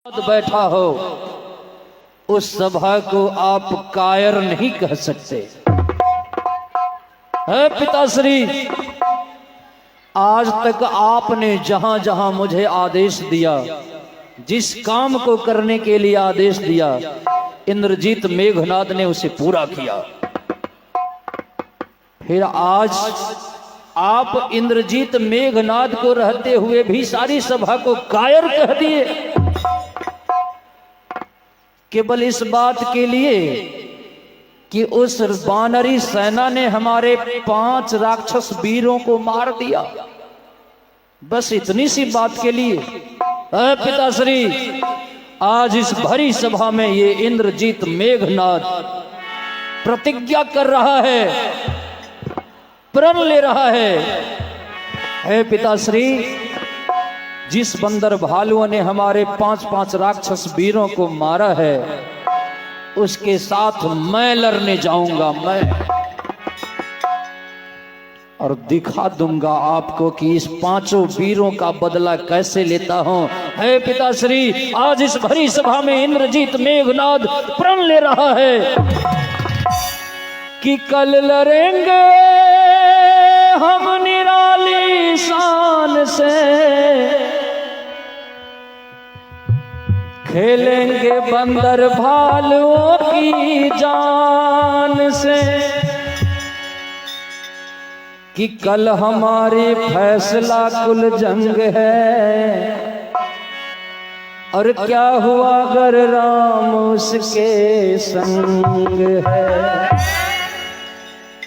बैठा हो उस सभा को आप कायर नहीं कह सकते। है पिताश्री, आज तक आपने जहां जहां मुझे आदेश दिया, जिस काम को करने के लिए आदेश दिया, इंद्रजीत मेघनाद ने उसे पूरा किया। फिर आज आप इंद्रजीत मेघनाद को रहते हुए भी सारी सभा को कायर कह दिए, केवल इस बात के लिए कि उस वानरी सेना ने हमारे 5 राक्षस वीरों को मार दिया। बस इतनी सी बात के लिए पिताश्री आज इस भरी सभा में ये इंद्रजीत मेघनाद प्रतिज्ञा कर रहा है, प्रण ले रहा है पिताश्री, जिस बंदर भालुओं ने हमारे 5 राक्षस वीरों को मारा है उसके साथ मैं लड़ने जाऊंगा मैं, और दिखा दूंगा आपको कि इस 5 वीरों का बदला कैसे लेता हूं। हे पिताश्री, आज इस भरी सभा में इंद्रजीत मेघनाद प्रण ले रहा है कि कल लड़ेंगे हम निराली शान से, खेलेंगे बंदर भालुओं की जान से, कि कल हमारी फैसला कुल जंग है, और क्या हुआ अगर राम उसके संग है।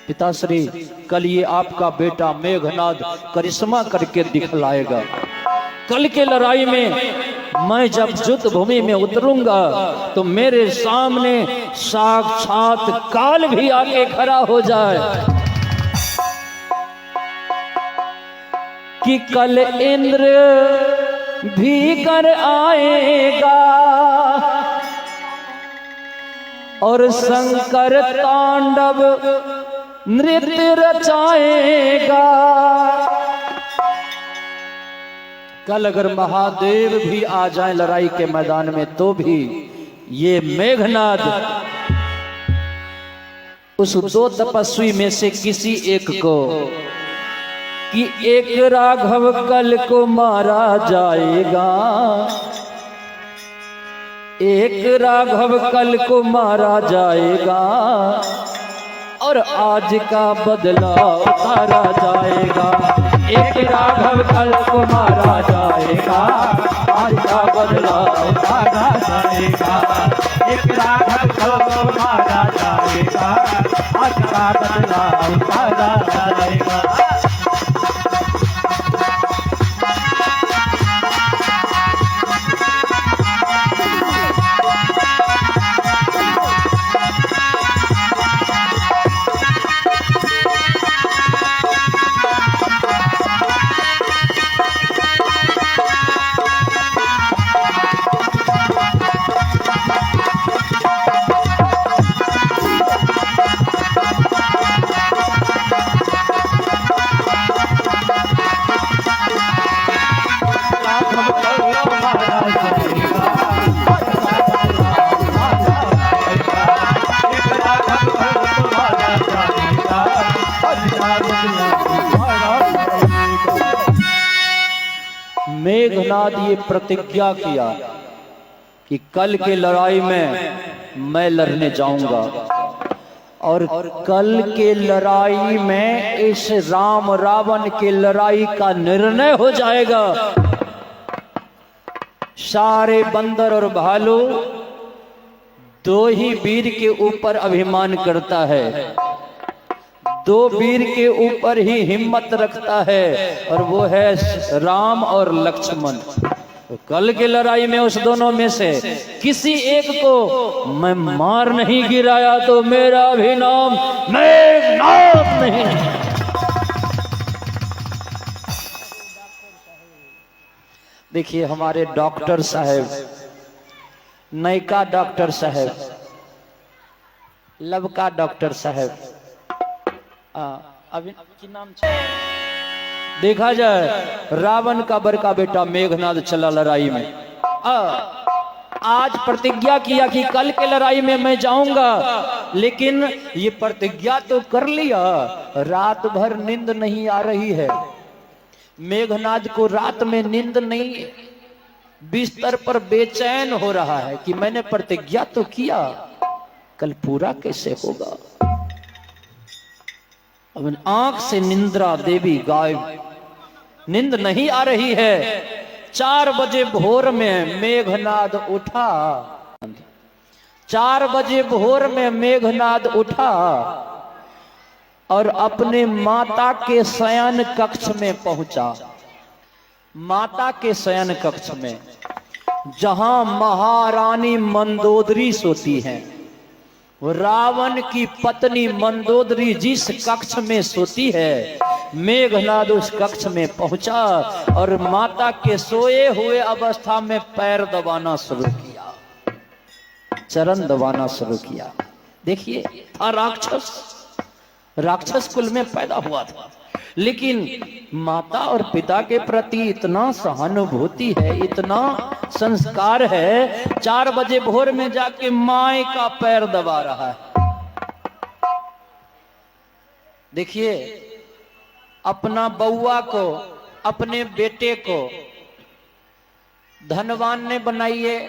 पिताश्री, कल ये आपका बेटा मेघनाद करिश्मा करके दिखलाएगा। कल के लड़ाई में मैं जब युद्ध भूमि में उतरूंगा तो मेरे सामने साक्षात काल भी आके खड़ा हो जाए कि कल इंद्र भी कर आएगा और शंकर तांडव नृत्य रचाएगा। कल अगर महादेव भी आ जाए लड़ाई के मैदान में तो भी ये मेघनाद उस 2 तपस्वी में से किसी एक को, कि एक राघव कल को मारा जाएगा, एक राघव कल को मारा जाएगा, और आज का बदला उतारा जाएगा। एक राघव कल को मारा जाएगा, आज का बदला उतारा जाएगा। एक राघव कल को मारा जाएगा, आज का बदला उतारा जाएगा। मेघनाद ये प्रतिज्ञा किया कि कल के लड़ाई में मैं लड़ने जाऊंगा, और कल के लड़ाई में इस राम रावण के लड़ाई का निर्णय हो जाएगा। सारे बंदर और भालू 2 ही वीर के ऊपर अभिमान करता है, 2 वीर के ऊपर ही हिम्मत रखता है, और वो है राम और लक्ष्मण। तो कल की लड़ाई में उस दोनों में से किसी एक को मैं मार नहीं गिराया तो मेरा भी नाम मेघनाद नहीं। देखिए हमारे डॉक्टर साहब, नयका डॉक्टर साहब, लवका डॉक्टर साहब, अभी की नाम देखा जाए रावण का बड़का बेटा मेघनाद चला लड़ाई में। आज प्रतिज्ञा किया कि कल के लड़ाई में मैं जाऊंगा, लेकिन ये प्रतिज्ञा तो कर लिया, रात भर नींद नहीं आ रही है। मेघनाद को रात में नींद नहीं, बिस्तर पर बेचैन हो रहा है कि मैंने प्रतिज्ञा तो किया, कल पूरा कैसे होगा। अब आंख से निंद्रा देवी गायब, नींद नहीं आ रही है। 4 बजे भोर में मेघनाद उठा, 4 बजे भोर में मेघनाद उठा और अपने माता के शयन कक्ष में पहुंचा। माता के शयन कक्ष में, जहां महारानी मंदोदरी सोती हैं, रावण की पत्नी मंदोदरी जिस कक्ष में सोती है, मेघनाद उस कक्ष में पहुंचा और माता के सोए हुए अवस्था में पैर दबाना शुरू किया, चरण दबाना शुरू किया। देखिए, राक्षस, राक्षस कुल में पैदा हुआ था, लेकिन माता और पिता के प्रति इतना सहानुभूति है, इतना संस्कार है। 4 बजे भोर में जाके माए का पैर दबा रहा है। देखिए, अपना बउआ को, अपने बेटे को धनवान नहीं बनाइए,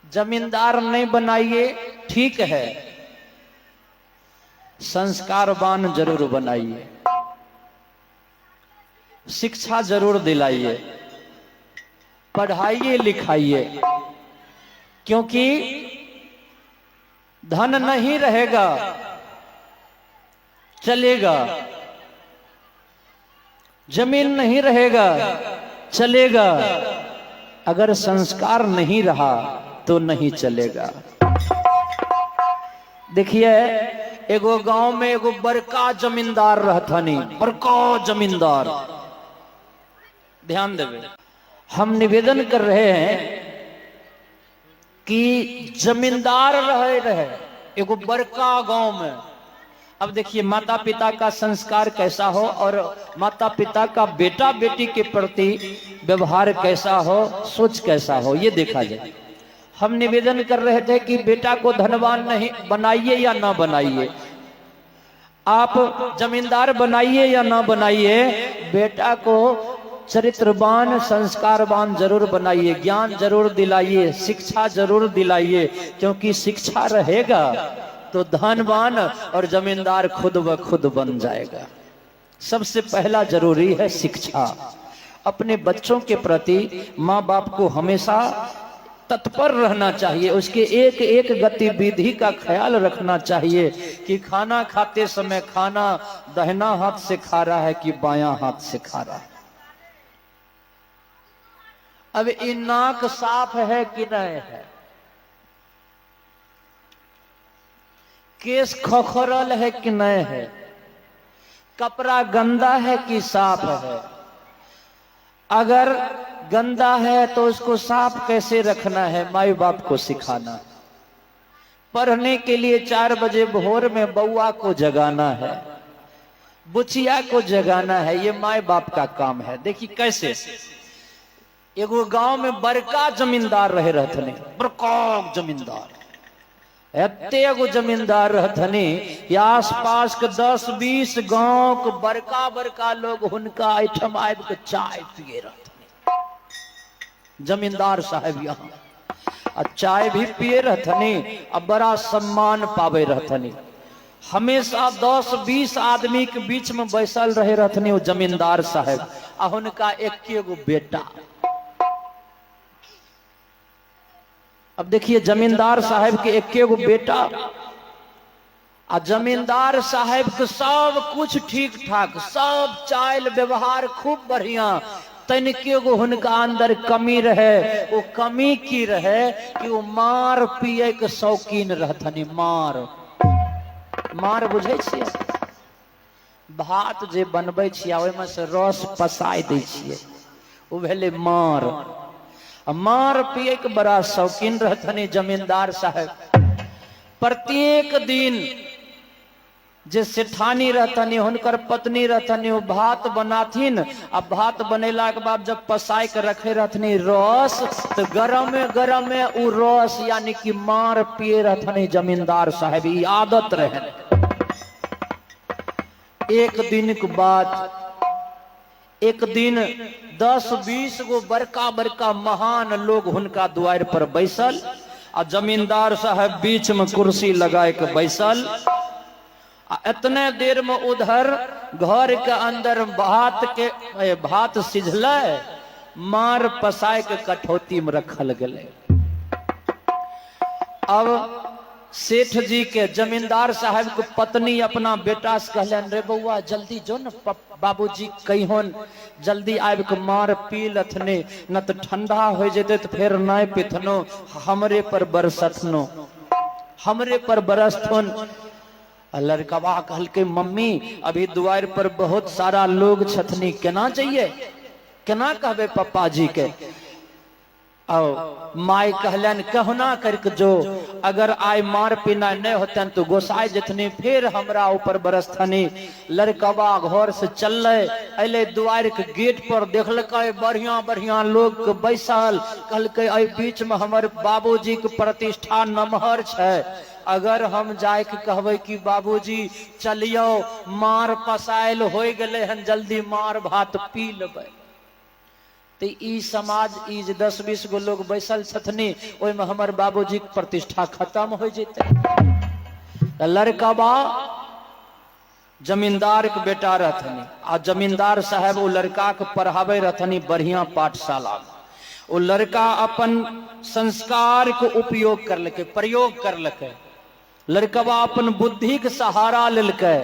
जमींदार नहीं बनाइए, ठीक है, संस्कारवान जरूर बनाइए, शिक्षा जरूर दिलाइए, पढ़ाइए लिखाइए, क्योंकि धन नहीं रहेगा चलेगा, जमीन नहीं रहेगा चलेगा, अगर संस्कार नहीं रहा तो नहीं चलेगा। देखिए, एगो गांव में एगो बड़का जमींदार रहथनी, बड़का जमींदार। ध्यान देवे, हम निवेदन कर रहे हैं कि जमींदार रहे एगो बड़का गांव में। अब देखिए, माता पिता का संस्कार कैसा हो और माता पिता का बेटा बेटी के प्रति व्यवहार कैसा हो, सोच कैसा हो, ये देखा जाए। हम निवेदन कर रहे थे कि बेटा को धनवान नहीं बनाइए या ना बनाइए, आप जमींदार बनाइए या ना बनाइए, बेटा को चरित्रवान संस्कारवान जरूर बनाइए, ज्ञान जरूर दिलाइए, शिक्षा जरूर दिलाइए, क्योंकि शिक्षा रहेगा तो धनवान और जमींदार खुद ब खुद बन जाएगा। सबसे पहला जरूरी है शिक्षा। अपने बच्चों के प्रति माँ बाप को हमेशा तत्पर रहना चाहिए, उसके एक एक गतिविधि का ख्याल रखना चाहिए कि खाना खाते समय खाना दाहिना हाथ से खा रहा है कि बायां हाथ से खा रहा है। अब ये नाक साफ है कि नहीं है, केस खखरल है कि नहीं है, कपड़ा गंदा है कि साफ है। अगर गंदा है तो उसको साफ कैसे रखना है, माई बाप को सिखाना। पढ़ने के लिए 4 बजे भोर में बउआ को जगाना है, बुचिया को जगाना है, ये माई बाप का काम है। देखिए कैसे, एगो गांव में बड़का जमींदार रहे रहथने, बड़का जमींदार, एते एगो जमींदार रहथनी कि आस पास के 10-20 गांव के बड़का बड़का लोग हुनका ऐठम आबि के चाय पिए रहथनी। जमींदार साहब यहाँ चाय भी पिए रहथनी, अब बड़ा सम्मान पावे रहथनी। हमेशा 10-20 आदमी के बीच में बैसल रहे रहथनी वो जमींदार साहब, आ हुनका एकेगो बेटा। अब देखिए, जमींदार साहब के एकेगो बेटा, आ जमींदार साहब के सब कुछ ठीक ठाक, सब चाल व्यवहार खूब बढ़िया, तनिकेगो हुनका अंदर कमी रहे। वो कमी की रहे कि वो मार पिए के शौकीन रहथनी। मार बुझे छिए, भात जे बनबै छियै ओहिमे से रस पसाय दै छियै, वो भेले मार। मार पिए के बड़ा शौकीन रहथनी जमींदार साहब। प्रत्येक दिन जे सेठानी रहतनी हुनकर पत्नी रहतनी वो भात बनाथिन। अब भात बनेला के बाद जब पसाई के रखे रहतनी रस, तो गरम में उ रस यानी कि मार पिए रहतनी जमींदार साहब। ई आदत रहे। एक दिन के बाद एक दिन 10-20 गो बड़का बड़का महान लोग हुनका द्वार पर बैसल, आ जमींदार साहब बीच में कुर्सी लगाए के बैसल। इतने देर में उधर घर के अंदर भात सिझल, मार पसाय के कठौती में रखल गए। अब सेठ जी के जमींदार साहब के पत्नी अपना बेटा से कहलन, रे बउआ जल्दी जो न बाबूजी कहिन जल्दी आबि के मार पी लथने, न तो ठंडा हो जेते तो फिर नहीं पिथनो, हमरे पर बरसथनो, हमरे पर बरसथुन। लड़कवा कहल के मम्मी अभी द्वार पर बहुत सारा लोग छथनी, केना चाहिए, केना कहबे पप्पा जी के। आओ माई कहलन कहना करके जो, अगर आय मार पीना नहीं होतन तो गोसाई जतनी फिर हमरा ऊपर बरसथनी। लड़कवा घर से चल अले, द्वार के गेट पर देखलक बढ़िया बढ़िया लोग के बैसल। कहलके अय बीच में हमर बाबूजी के प्रतिष्ठा नमहर छै, अगर हम जाए के कहबे कि बाबूजी चलियो मार पसायल हो गए हन, जल्दी मार भात पी लेबै, तो ई समाज ई 10-20 गो लोग बैसल छथनी ओहि में हमर बाबूजी के प्रतिष्ठा खत्म हो जेते। लड़कवा जमींदार के बेटा रहथनी, आ जमींदार साहब वो लड़का के पढ़ावे रहथनी बढ़िया पाठशाला में। वो लड़का अपन संस्कार को उपयोग करलके, प्रयोग करलके। लड़कवा अपन बुद्धि के सहारा लेलके,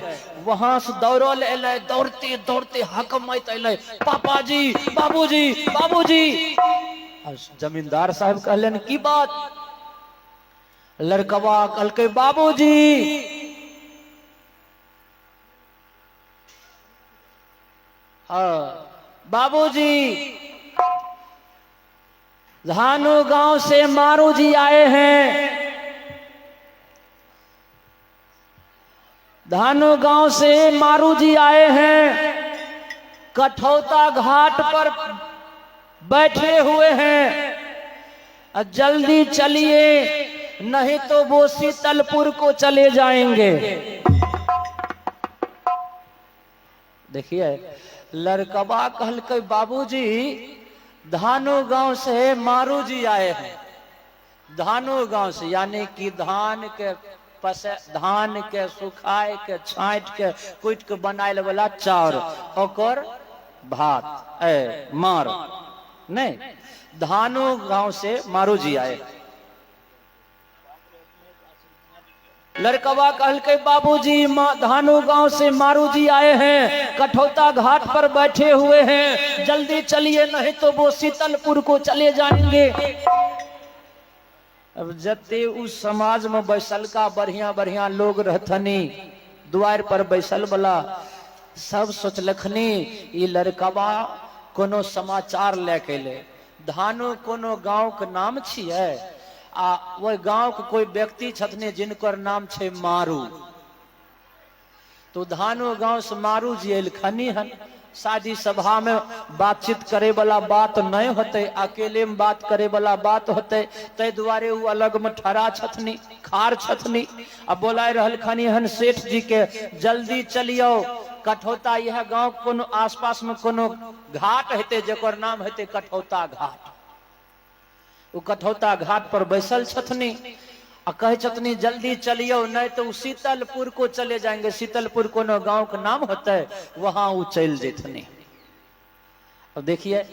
वहां से दौड़ल अले, दौड़ते दौड़ते हकमत अले, पापा जी बाबूजी बाबूजी। जमींदार साहब कहलन की बात। लड़कवा कहलके बाबूजी। हाँ बाबूजी, धानु गांव से मारू जी आए हैं, धानु गांव से मारू जी आए हैं, कठौता घाट पर बैठे हुए हैं, जल्दी चलिए नहीं तो वो शीतलपुर को चले जाएंगे। देखिए लड़कवा कहल के बाबूजी धानु गांव से मारू जी आए हैं, धानु गांव से यानी कि धान के सुखाए के छाँट के कुट के बनाए वाला चाउर ओकर भात मार नहीं, धानु गांव से मारू जी आए। लड़कवा कहल के बाबूजी धानु गांव से मारू जी आए हैं, कठौता घाट पर बैठे हुए हैं, जल्दी चलिए नहीं तो वो शीतलपुर को चले जाएंगे। अब जते उस समाज में बैसल का बढ़िया बढ़िया लोग रहथनी, द्वार पर बैसल वाला सब सोचलखनी ये लड़कवा कोनो समाचार लेके ले। धानु कोनो गांव के नाम छिए, आ वो गांव के कोई व्यक्ति छथनी जिनकर नाम छे मारू, तो धानु गांव से मारू जी एलखनी हन। शादी सभा में बातचीत करे वाला बात नहीं होते, अकेले में बात करे वाला बात होते, तै द्वारे वो अलग में ठहरा छथनी, खार छथनी। अब बोला रहल खनी हन सेठ जी के जल्दी चलियो, कठौता यह गांव कोनो आसपास में कोनो घाट हेते जेकर नाम हेते कठौता घाट। वो कठौता घाट पर बैसल छथनी, कहे छतनी जल्दी चलियो नहीं तो शीतलपुर को चले जाएंगे। शीतलपुर कोनो गांव का नाम होता है, वहां वो चल जेथनी। अब देखिए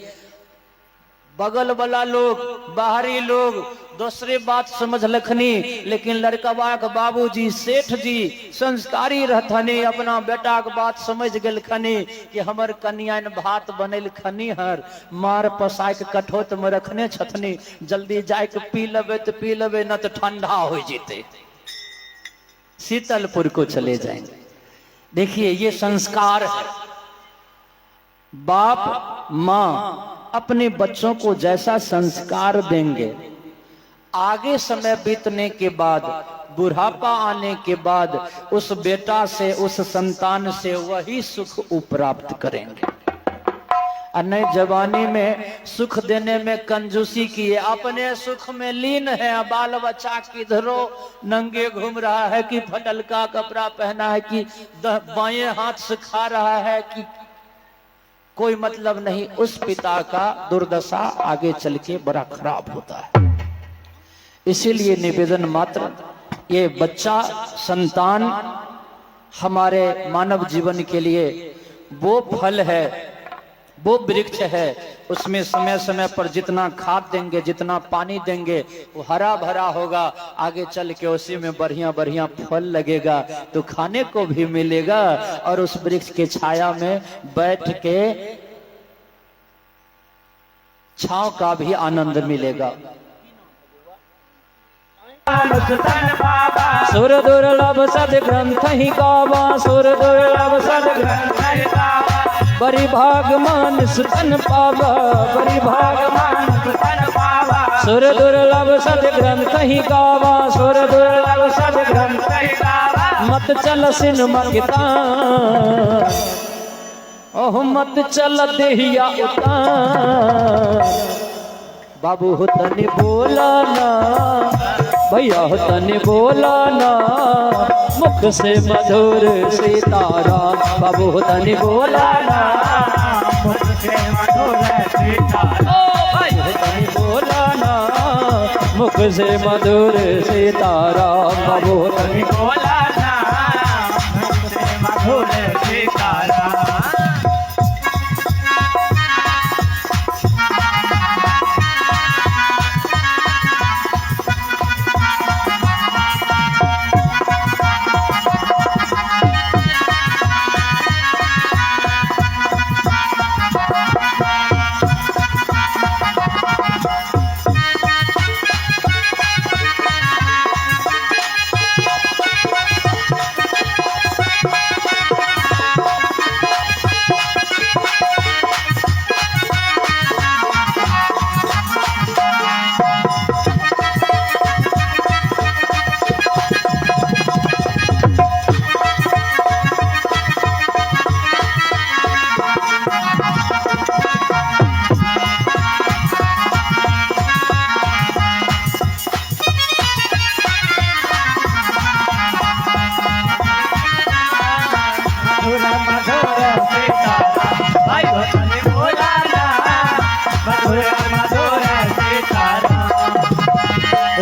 बगल वाला लोग बाहरी लोग दूसरे बात समझ लखनी, लेकिन लड़कवा के बाबूजी सेठ जी संस्कारी रहथनी, अपना बेटा के बात समझ गल खनी कि हमर कन्या ने भात बनल खनी हर, मार पसाय के कठौत में रखने छथनी, जल्दी जाए के पी लेबे तो पी लेबे न तो ठंडा हो जेते, शीतलपुर को चले जाएंगे। देखिए ये संस्कार है। बाप माँ अपने बच्चों को जैसा संस्कार देंगे, आगे समय बीतने के बाद, बुढ़ापा आने के बाद उस बेटा से, उस संतान से वही सुख प्राप्त करेंगे। और नहीं जवानी में सुख देने में कंजूसी किए, अपने सुख में लीन है। बाल बच्चा किधरो नंगे घूम रहा है कि फटल का कपड़ा पहना है कि बाएं हाथ से खा रहा है कि कोई मतलब नहीं। उस पिता का दुर्दशा आगे चल के बड़ा खराब होता है। इसीलिए निवेदन मात्र, ये बच्चा संतान हमारे मानव जीवन के लिए वो फल है, वो वृक्ष है। उसमें समय समय पर जितना खाद देंगे, जितना पानी देंगे, वो हरा भरा होगा। आगे चल के उसी में बढ़िया बढ़िया फल लगेगा तो खाने को भी मिलेगा और उस वृक्ष के छाया में बैठ के छांव का भी आनंद मिलेगा। सुर दुर्लभ सद ग्रंथ ही गावा, सुर दुर्लभ सद ग्रंथ ही गावा। बड़ी भागमान सुतन पावा, बड़ी भागमान सुतन पावा। सुर दुर्लभ सद ग्रंथ ही गावा, सुर दुर्लभ सद ग्रंथ ही गावा। मत चल सिनमा कितान, ओह मत चल देहिया उतान। बाबू हो तनी बोला ना, भैया हो तनी बोला ना, मुख से मधुर सीताराम। बाबू हो तनी बोला ना, मुख से मधुर सीताराम। भाई हो तनी बोला ना, मुख से मधुर सीताराम। बाबू हो तनी बोला ना, मुख से मधुर सीताराम।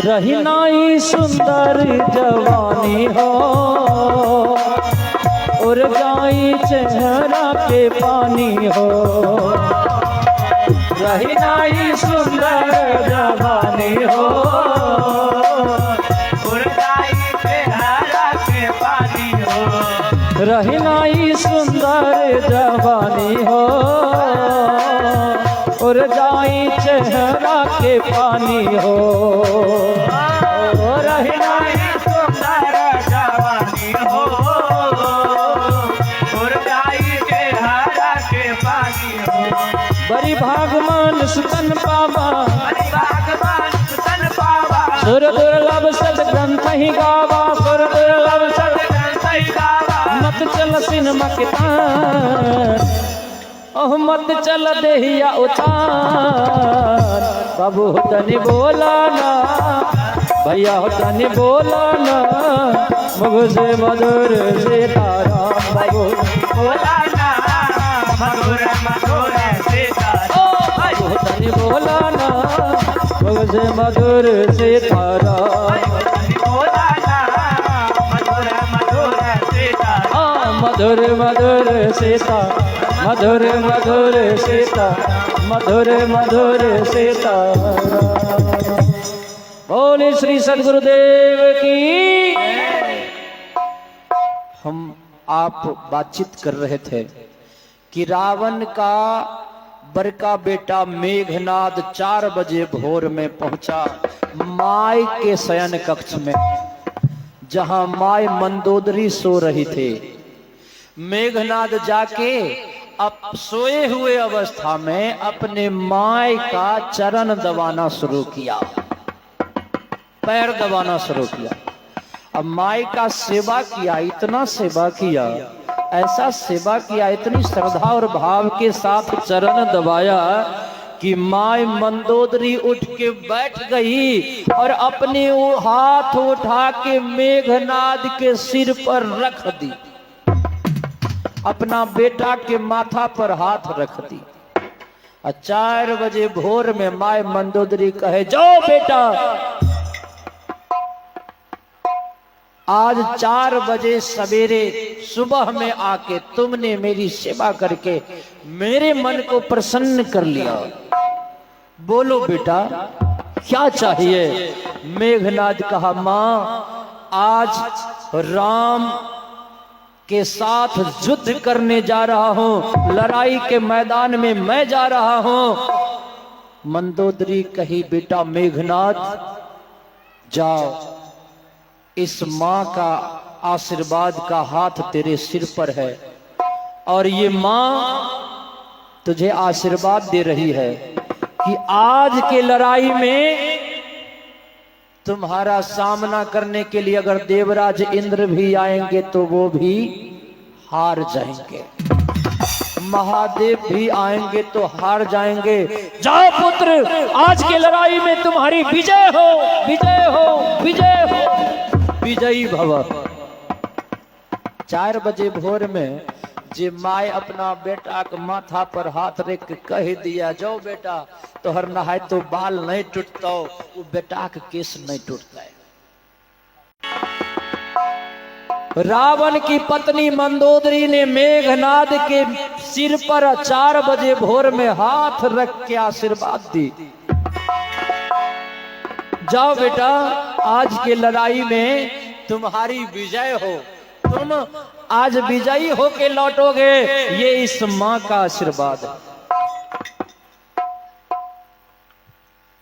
रही नाई सुंदर जवानी हो, और जाई चेहरा के पानी हो। रही नाई सुंदर जवानी हो, और जाई चेहरा के पानी हो। रही नाई सुंदर जवानी हो, और जाई चेहरा के पानी हो। रही नाई सुंदर जवानी हो, और जाई चेहरा के पानी हो। बड़ी भागमान सुतन पावा, बड़ी भागमान सुतन पावा। सुर दुर्लभ सद ग्रंथ ही गावा, सुर दुर्लभ सद ग्रंथ ही गावा। मत चल सिनमा कितान, ओह मत चल देहिया उतार। बाबू हो तनी बोला ना, भैया हो तनी बोला ना, मुख से मधुर सीताराम। बाबू बोला ना, मधुर मधुर सीताराम। बाबू हो तनी बोला ना, मुख से मधुर सीताराम। बोला ना, मधुर मधुर सीताराम। मधुर मधुर सीता, मधुर मधुर सीता, मधुर मधुर सीता। बोले श्री सद्गुरुदेव की। हम आप बातचीत कर रहे थे कि रावण का बड़का बेटा मेघनाद 4 बजे भोर में पहुंचा माय के शयन कक्ष में, जहां माय मंदोदरी सो रही थी। मेघनाद जाके अब सोए हुए अवस्था में अपने माय का चरण दबाना शुरू किया। पैर दबाना शुरू किया। अब माई का सेवा किया, इतना सेवा किया, ऐसा सेवा किया, इतनी श्रद्धा और भाव के साथ चरण दबाया कि माई मंदोदरी उठ के बैठ गई और अपने वो हाथ उठा के मेघनाद के सिर पर रख दी, अपना बेटा के माथा पर हाथ रख दी। 4 बजे भोर में माई मंदोदरी कहे, जाओ बेटा, आज 4 बजे सवेरे सुबह में आके तुमने मेरी सेवा करके मेरे मन को प्रसन्न कर लिया। बोलो बेटा क्या चाहिए? मेघनाद कहा, मां आज राम के साथ युद्ध करने जा रहा हूं, लड़ाई के मैदान में मैं जा रहा हूं। मंदोदरी कही, बेटा मेघनाद जाओ, इस मां का आशीर्वाद का हाथ तेरे सिर पर है और ये मां तुझे आशीर्वाद दे रही है कि आज के लड़ाई में तुम्हारा सामना करने के लिए अगर देवराज इंद्र भी आएंगे तो वो भी हार जाएंगे, महादेव भी आएंगे तो हार जाएंगे। जाओ पुत्र, आज के लड़ाई में तुम्हारी विजय हो, विजय हो, विजय हो, विजयी भव। 4 बजे भोर में जे माय अपना बेटा के माथा पर हाथ रख के कह दिया, जाओ बेटा, तोहर नहाय तो बाल नहीं टूटता, वो बेटा के केस नहीं टूटता है। रावण की पत्नी मंदोदरी ने मेघनाद के सिर पर 4 बजे भोर में हाथ रख के आशीर्वाद दी, जाओ बेटा, आज के लड़ाई में तुम्हारी विजय हो, तुम आज विजयी होके लौटोगे, ये इस मां का आशीर्वाद है।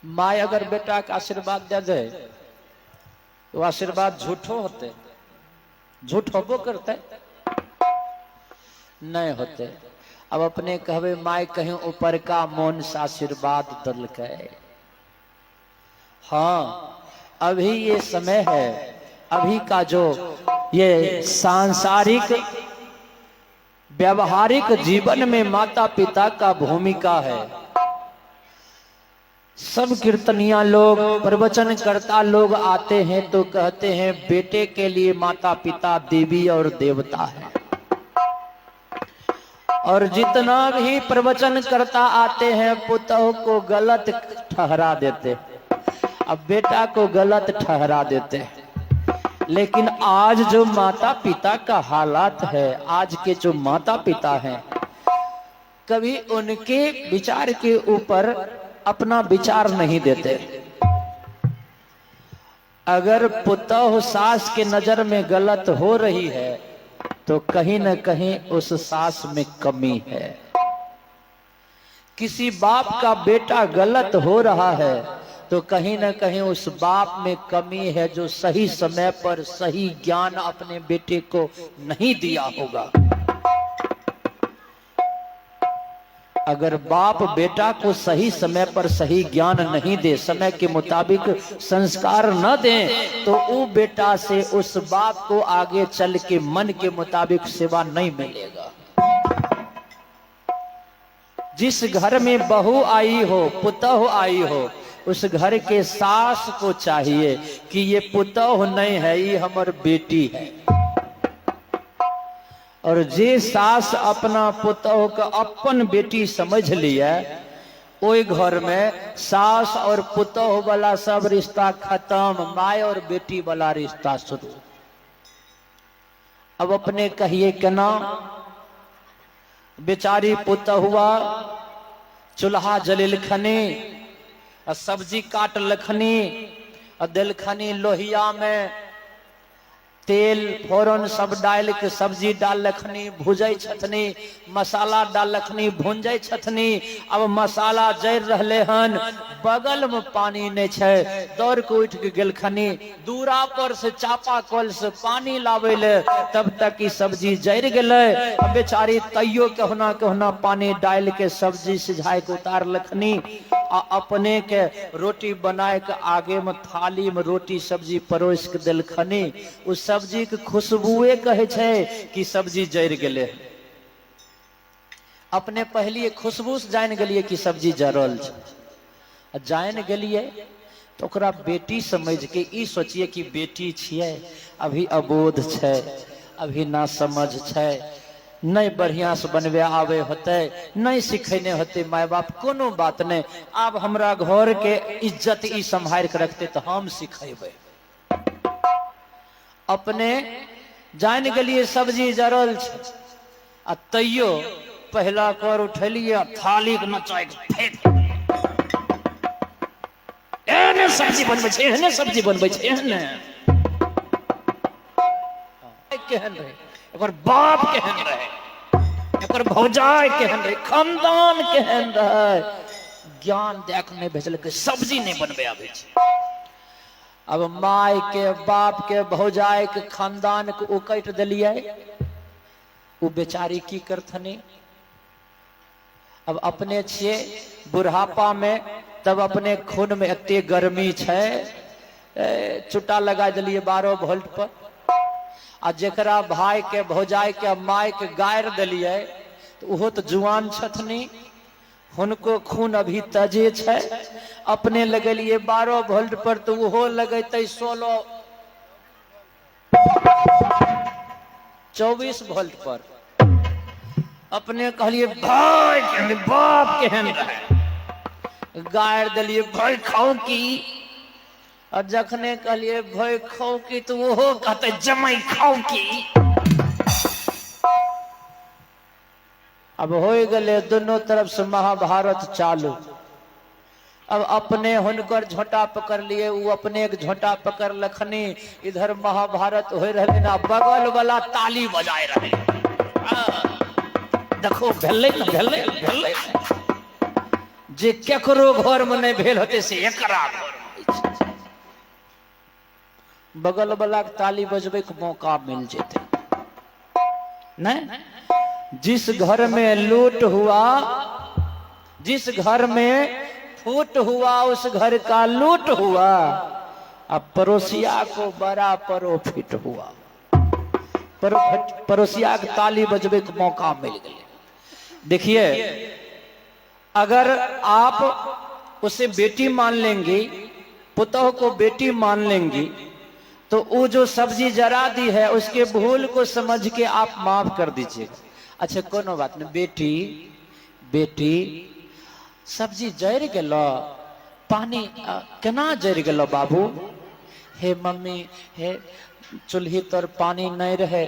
माँ अगर बेटा का आशीर्वाद दे दे तो आशीर्वाद झूठो होते, झूठ होबो करते नहीं होते। अब अपने कहवे माय कहीं ऊपर का मौन से आशीर्वाद दल के। हाँ, अभी ये समय है, अभी का जो ये सांसारिक व्यवहारिक जीवन में माता पिता का भूमिका है। सब कीर्तनिया लोग, प्रवचन करता लोग आते हैं तो कहते हैं बेटे के लिए माता पिता देवी और देवता है, और जितना भी प्रवचन करता आते हैं पुतों को गलत ठहरा देते, अब बेटा को गलत ठहरा देते हैं। लेकिन आज जो माता पिता का हालात है, आज के जो माता पिता हैं, कभी उनके विचार के ऊपर अपना विचार नहीं देते। अगर पुतोह सास के नजर में गलत हो रही है तो कहीं न कहीं उस सास में कमी है। किसी बाप का बेटा गलत हो रहा है तो कहीं न कहीं उस बाप में कमी है जो सही समय पर सही ज्ञान अपने बेटे को नहीं दिया होगा। अगर बाप बेटा को सही समय पर सही ज्ञान नहीं दे, समय के मुताबिक संस्कार न दे, तो वो बेटा से उस बाप को आगे चल के मन के मुताबिक सेवा नहीं मिलेगा। जिस घर में बहू आई हो, पुतोह आई हो, उस घर के सास को चाहिए कि ये पुतोह नहीं है, ये हमार बेटी है। और जे सास अपना पुतोह का अपन बेटी समझ लिया, ओई घर में सास और पुतोह वाला सब रिश्ता खत्म, माय और बेटी वाला रिश्ता शुरू। अब अपने कहिए केना? बेचारी पुतहुआ चूल्हा जलेल खनी, सब्जी काट लखनी, दिलखनी लोहिया में तेल फोरन सब डाल के सब्जी डालखनी, भुजै छथनी, मसाला डालखनी, भुंजै छथनी। अब मसाला जर रहले हन, बगल में पानी नहीं छे, दौड़ के उठ के गेलखनी दूरा पर से चापा कल से पानी लावे ले, तब तक की सब्जी जर गेले। बेचारी तैयो कहना कहना पानी डाल के सब्जी सिझाए के उतार लखनी, आ अपने के रोटी बनाए के आगे में थाली में रोटी सब्जी परोस के दिलखनी। उस सब्जी के खुशबुए कहे छे कि सब्जी जर गेले। अपने पहली खुशबू से जान गलिए कि सब्जी जरल छे। जान गलिए तो ओकरा बेटी समझ के ई सोचिए कि बेटी छिए, अभी अबोध छे, अभी ना समझ छे, नहीं बढ़िया से बनवे आवे होते, नहीं सिखेने होते माय बाप, कोनो बात नहीं। अब हमरा घर के इज्जत ई संभाल के रखते तो हम सिखेबे। अपने जान गलिए सब्जी जरल छे, आ तैयो पहला कर उठलिए, थाली के नचाय के फेंक, एहने सब्जी बनबै छै, एहने सब्जी बनबै छै, एहने केहन रहे, एकर बाप केहन रहे, एकर भौजाई केहन रहे, खानदान केहन रहे, ज्ञान देख नहीं भेजल के सब्जी नहीं बनबे आवे छै। अब माय के, बाप के, भौजाई के खानदान के उकट दिलिए, वो बेचारी की करथनी। अब अपने छिए बुढ़ापा में, तब अपने खून में एते गर्मी छे, चुटा लगा दिलिए 12 वोल्ट पर। आ जेकरा भाई के, भौजाई के, माय के गायर दिलिए तो वो तो जुआन छथनी, हुनको खून अभी तजे छे। अपने लगलिए 12 वोल्ट पर तो वो लगेते 16 24 वोल्ट पर। अपने कहलिए भाई केहन, बाप केहन रहे, गायर दिलिए भाई खाओ की। और जखने कहलिए भाई खाओ की तो वो कहते जमाई खाओ की। अब हो गए दोनों तरफ से महाभारत चालू। अब अपने हुनकर झोटा पकड़ लिए, वो अपने एक झोटा पकड़ लखनी, इधर महाभारत हो रहे ना, बगल वाला ताली बजाए रहे। देखो भेले न भेले, भेले जे केकरो घर में नहीं भेल होते से एकरा घर में बगल वाला के ताली बजबे के मौका मिल जेते। नहीं, जिस घर में लूट हुआ, जिस घर में फूट हुआ, उस घर का लूट हुआ। अब पड़ोसिया को बड़ा प्रॉफिट हुआ, पड़ोसिया के ताली बजबे के मौका मिल गया। देखिए, अगर आप उसे बेटी मान लेंगी, पुतोह को बेटी मान लेंगी, तो वो जो सब्जी जरा दी है उसके भूल को समझ के आप माफ कर दीजिएगा। अच्छा कोनो बात नहीं, बेटी बेटी सब्जी जर गेलो, पानी केना जर गेलो बाबू? हे मम्मी, हे चूल्ही तर पानी नहीं रहे,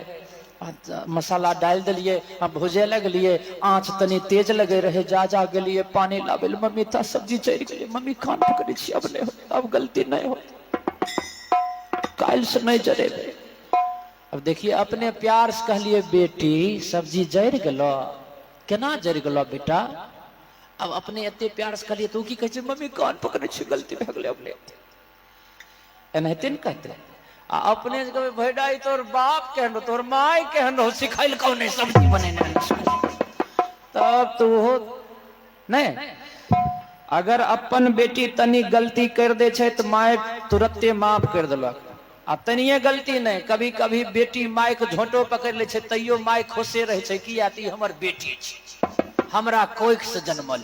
मसाला डाल दिलिए, भुजे लगलिए, आँच तनी तेज लगे रहे, जा जा गेलिए पानी लाबे, मम्मी ता सब्जी जर गेलिए, मम्मी कान पकड़े छी, अब नहीं होते, अब गलती नहीं होती, काल से नहीं जरेबे। अब देखिए, अपने प्यार से कहलिए बेटी सब्जी जर गेलो, केना जर गेलो बेटा? अब अपने एते प्यार से कहलिए तो की कहे छै, मम्मी कान पकड़े छी, गलती भ गेलै, अपने एनाहिते न कहते। आ अपने से कहबे भैडाई तोर बाप केहन, तोर माय केहन हो, सिखाइल कौन सब्जी बनेने, तब तो हो नहीं। अगर अपन बेटी तनी गलती कर दे छै तो माय तुरंते माफ कर देलक। आ तनिए गलती नहीं, कभी कभी बेटी माय के झोंटो पकड़ ले छै, तैयो माय खुशे रहे छै, किया कि हमर बेटी छै, हमरा कोख से जन्मल।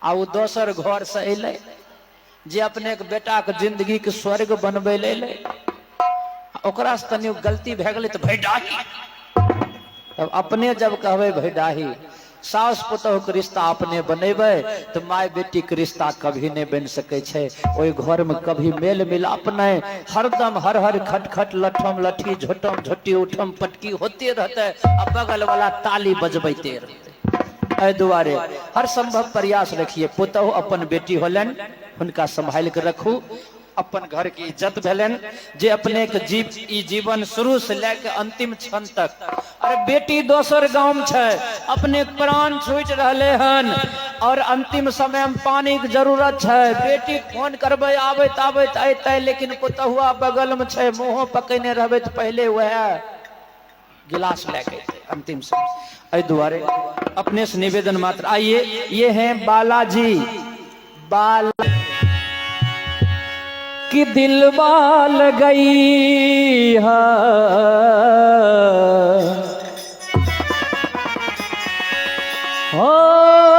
आ वो दोसर घर से अइले जे अपने के बेटा के जिंदगी के स्वर्ग बनबे ले, ओकरा से तनियो गलती भए गेलै तो भैडाही। तब अपने जब कहबे भैडाही, सास पुतोह के रिश्ता अपने बनेबे तो माय बेटी के रिश्ता कभी नहीं बन सके छै। ओई घर में कभी मेल मिलाप नहीं, हरदम हर हर खटखट, लठम लठी, झोटम झोटी, उठम पटकी होते रहते, अब बगल वाला ताली बजबैते रहते। एहि दुआरे हर संभव प्रयास रखिए, पुतोह अपन बेटी होलन, हुनका संभाल के रखू। अपन घर की इज्जत भेलन जे अपने के जीवन शुरू से लेके अंतिम क्षण तक। अरे बेटी दोसर गांव छे, अपने प्राण छूट रहले हन और अंतिम समय में पानी की जरूरत है। बेटी फोन करबे आबैत आबैत अतै, लेकिन पुतहुआ बगल में छे, मुंह पकने रहबे तो पहले वह गिलास लेके अंतिम समय। द्वारे अपने से निवेदन मात्र। आइए, ये हैं बालाजी कि दिल बाल गई है हो